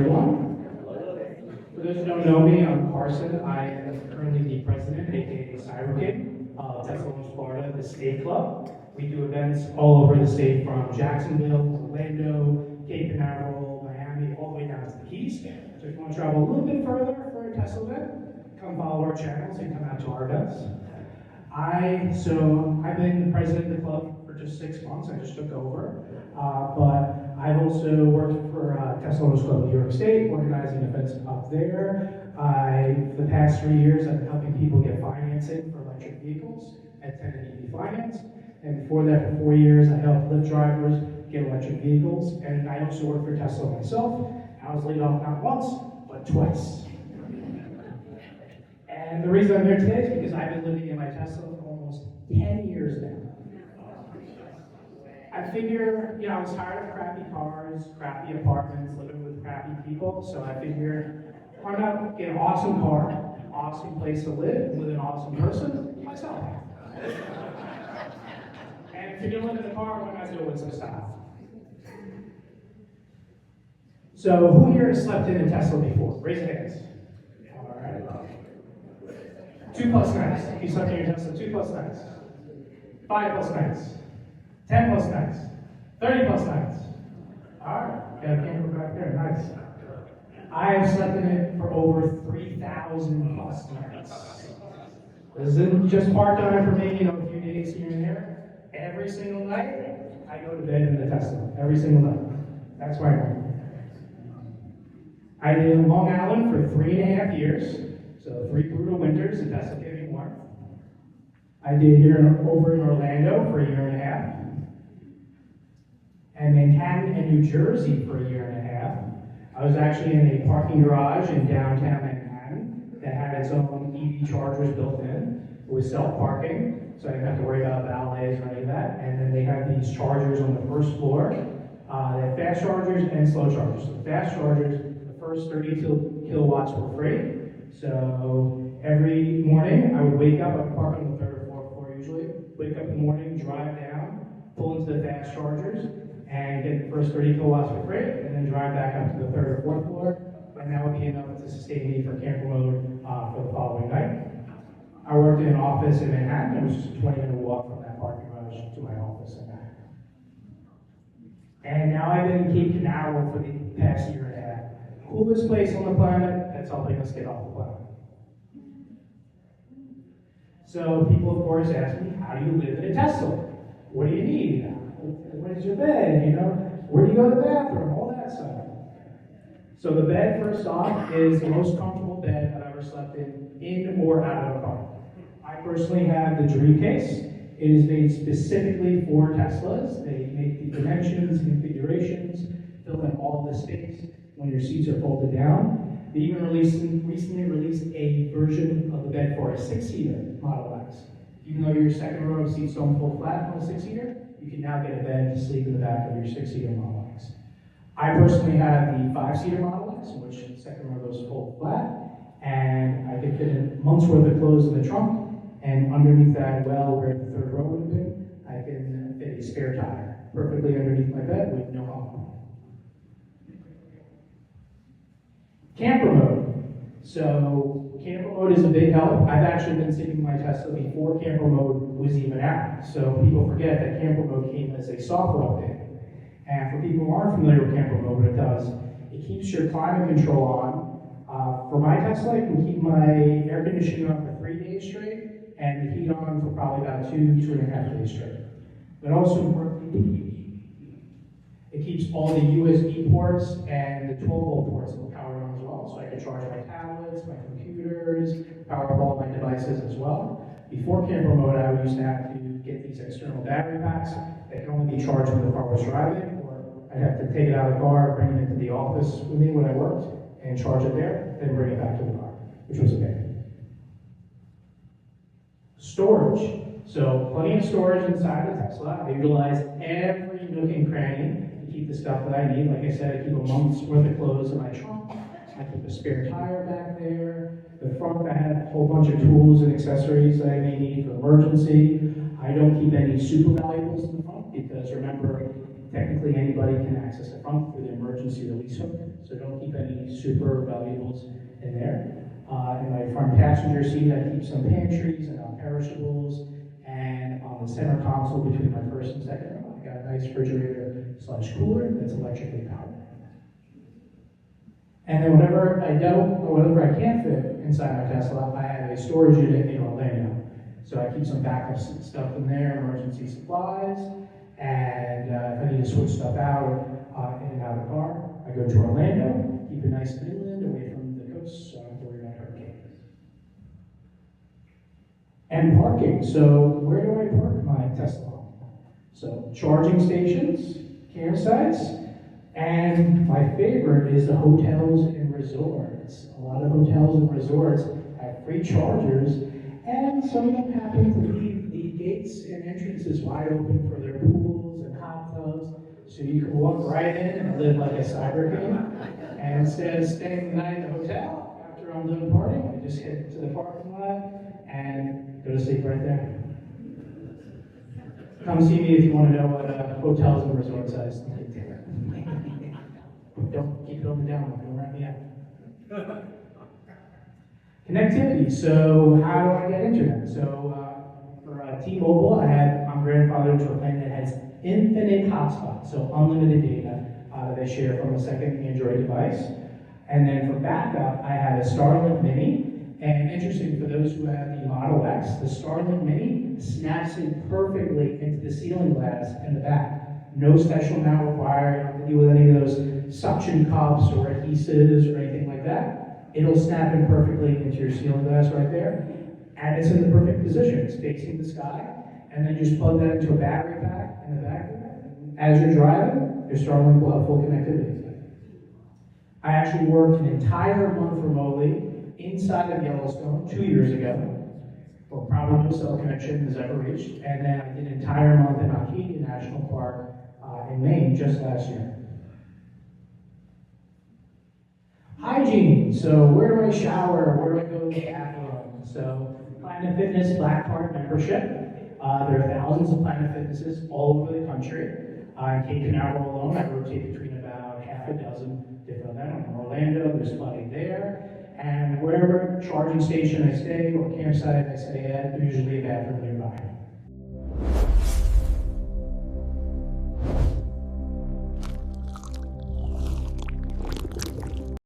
everyone. For those who don't know me, I'm Carson. I am currently the president, aka CyberPresentation, of Tesla, Florida, the state club. We do events all over the state from Jacksonville, Orlando, Cape Canaveral, Miami, all the way down to the Keys. So if you want to travel a little bit further for a Tesla event, come follow our channels and come out to our events. I've been the president of the club for just 6 months. I just took over, but I've also worked for Tesla Club New York State, organizing events up there. For the past 3 years, I've been helping people get financing for electric vehicles at 10 and EV Finance. And before that, for 4 years, I helped Lyft drivers get electric vehicles. And I also worked for Tesla myself. I was laid off not once, but twice. And the reason I'm here today is because I've been living in my Tesla for almost 10 years now. I figure, I was tired of crappy cars, crappy apartments, living with crappy people, so I figured, why not get an awesome car, awesome place to live, with an awesome person, myself. And if you're gonna live in a car, why not do it with some style? So, who here has slept in a Tesla before? Raise your hands. All right. 2+ nights. If you slept in your Tesla, 2+ nights. 5+ nights. 10+ nights. 30+ nights. All right. Got a camper back there. Nice. I have slept in it for over 3,000+ nights. This isn't just part-time for me, a few days here and there. Every single night, I go to bed in the Tesla. Every single night. That's my home. I did in Long Island for 3.5 years. So 3 brutal winters, the Tesla gave me warmth. I did over in Orlando for 1.5 years. And Manhattan and New Jersey for 1.5 years. I was actually in a parking garage in downtown Manhattan that had its own EV chargers built in. It was self-parking, so I didn't have to worry about valets or any of that. And then they had these chargers on the first floor. They had fast chargers and slow chargers. So fast chargers, the first 32 kilowatts were free. So every morning I would wake up, I would park on the 3rd or 4th floor usually, wake up in the morning, drive down, pull into the fast chargers, and get the first 30 kilowatts for free, and then drive back up to the 3rd or 4th floor, and that would be enough to sustain me for camper mode for the following night. I worked in an office in Manhattan. It was just a 20-minute walk from that parking garage to my office in Manhattan. And now I've been in Cape Canaveral for the past 1.5 years. Coolest place on the planet that's helping us get off the planet. So people, of course, ask me, how do you live in a Tesla? What do you need? What is your bed? Where do you go to the bathroom? All that stuff. So the bed, first off, is the most comfortable bed I've ever slept in or out of a car. I personally have the Dream Case. It is made specifically for Teslas. They make the dimensions, configurations, fill in all the space when your seats are folded down. They even recently released a version of the bed for a 6-seater Model X. Even though your second row seats don't fold flat on a 6-seater, you can now get a bed to sleep in the back of your 6-seater Model X. I personally have the 5-seater Model X, in which the second row goes fold flat, and I can fit a month's worth of clothes in the trunk, and underneath that, where the 3rd row would have been, I can fit a spare tire perfectly underneath my bed with no hump. Camper mode. So camper mode is a big help. I've actually been sitting in my Tesla before camper mode was even out. So people forget that camper mode came as a software update. And for people who aren't familiar with camper mode, what it does, it keeps your climate control on. For my Tesla, I can keep my air conditioning on for 3 days straight, and the heat on for probably about 2.5 days straight. But also importantly, it keeps all the USB ports and the 12-volt ports powered on as well. So I can charge my tablets, my computers, power up all my devices as well. Before camper mode, I used to have to get these external battery packs that can only be charged when the car was driving, or I'd have to take it out of the car, bring it into the office with me when I worked, and charge it there, then bring it back to the car, which was a pain. Storage. So plenty of storage inside the Tesla. I utilize every nook and cranny to keep the stuff that I need. Like I said, I keep a month's worth of clothes in my trunk. I keep a spare tire back there. The front, I have a whole bunch of tools and accessories that I may need for emergency. I don't keep any super valuables in the front because remember, technically anybody can access the front through the emergency release hook, so don't keep any super valuables in there. In my front passenger seat, I keep some pantries and perishables, and on the center console between my first and second row, I got a nice refrigerator / cooler that's electrically powered. And then whatever I don't, or whatever I can't fit inside my Tesla, I have a storage unit in Orlando. So I keep some backup stuff in there, emergency supplies, and if I need to switch stuff out in and out of the car, I go to Orlando, keep it nice and inland, away from the coast, so I don't have to worry about hurricanes. And parking. So where do I park my Tesla? So charging stations, campsites, and my favorite is the hotels and resorts. A lot of hotels and resorts have free chargers, and some of them happen to leave the gates and entrances wide open for their pools and hot tubs, so you can walk right in and live like a cyber king. And instead of staying the night in the hotel, after I'm done partying, I just head to the parking lot and go to sleep right there. Come see me if you want to know what hotels and resorts I think. Don't keep it on the down low, don't wrap me up. Connectivity, so how do I get internet? So for T-Mobile, I'm grandfathered to a plan that has infinite hotspots, so unlimited data that I share from a second Android device. And then for backup, I have a Starlink Mini. And interesting, for those who have the Model X, the Starlink Mini snaps in perfectly into the ceiling glass in the back. No special mount required, don't have to deal with any of those suction cups or adhesives or anything like that. It'll snap in perfectly into your ceiling glass right there. And it's in the perfect position. It's facing the sky. And then you just plug that into a battery pack in the back there. As you're driving, your Starlink will have full connectivity. I actually worked an entire month remotely inside of Yellowstone 2 years ago, where probably no cell connection has ever reached. And then I did an entire month in Acadia National Park in Maine just last year. Hygiene. So where do I shower? Where do I go to the bathroom? So Planet Fitness Black Card membership. There are thousands of Planet Fitnesses all over the country. In Cape Canaveral alone, I rotate between about half a dozen different of them. In Orlando, there's plenty there. And wherever charging station I stay or campsite I stay at, there's usually a bathroom nearby.